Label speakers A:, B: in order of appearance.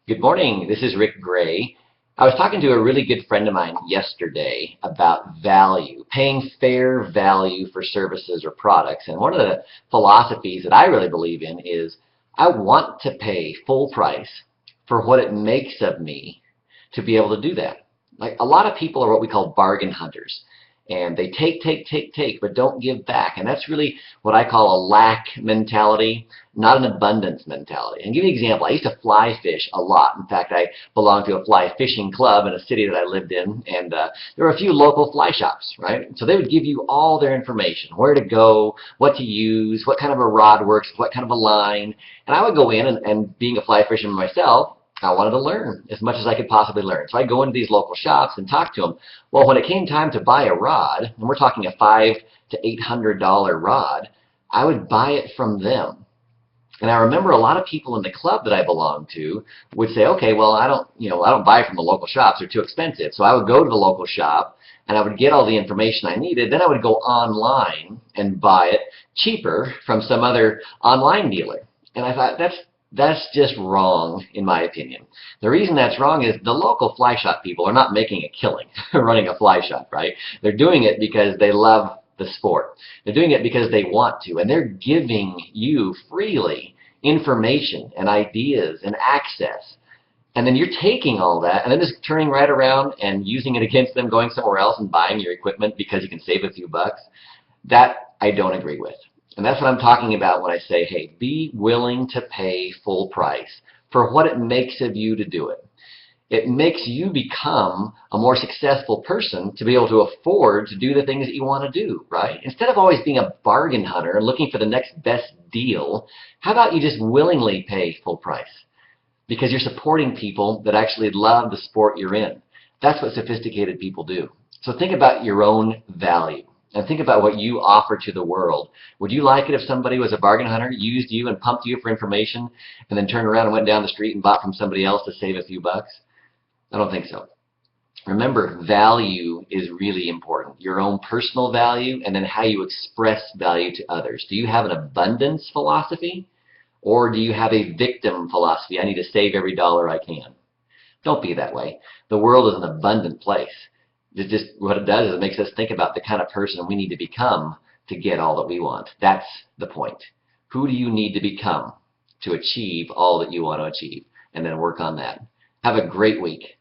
A: Good morning. This is Rick Gray. I was talking to a really good friend of mine yesterday about value, paying fair value for services or products. And one of the philosophies that I really believe in is I want to pay full price for what it makes of me to be able to do that. Like a lot of people are what we call bargain hunters. And they take, but don't give back. And that's really what I call a lack mentality, not an abundance mentality. And give you an example. I used to fly fish a lot. In fact, I belonged to a fly fishing club in a city that I lived in, and there were a few local fly shops, right? So they would give you all their information, where to go, what to use, what kind of a rod works, what kind of a line. And I would go in, and being a fly fisherman myself, I wanted to learn as much as I could possibly learn. So I'd go into these local shops and talk to them. Well, when it came time to buy a rod, and we're talking a $500 to $800 rod, I would buy it from them. And I remember a lot of people in the club that I belonged to would say, okay, well, I don't buy from the local shops. They're too expensive. So I would go to the local shop and I would get all the information I needed. Then I would go online and buy it cheaper from some other online dealer. And I thought, that's just wrong, in my opinion. The reason that's wrong is the local fly shop people are not making a killing running a fly shop, right? They're doing it because they love the sport. They're doing it because they want to, and they're giving you freely information and ideas and access. And then you're taking all that and then just turning right around and using it against them, going somewhere else and buying your equipment because you can save a few bucks. That I don't agree with. And that's what I'm talking about when I say, hey, be willing to pay full price for what it makes of you to do it. It makes you become a more successful person to be able to afford to do the things that you want to do, right? Instead of always being a bargain hunter and looking for the next best deal, how about you just willingly pay full price? Because you're supporting people that actually love the sport you're in. That's what sophisticated people do. So think about your own value. And think about what you offer to the world. Would you like it if somebody was a bargain hunter, used you and pumped you for information, and then turned around and went down the street and bought from somebody else to save a few bucks? I don't think so. Remember, value is really important. Your own personal value and then how you express value to others. Do you have an abundance philosophy? Or do you have a victim philosophy? I need to save every dollar I can. Don't be that way. The world is an abundant place. What it does is it makes us think about the kind of person we need to become to get all that we want. That's the point. Who do you need to become to achieve all that you want to achieve? And then work on that. Have a great week.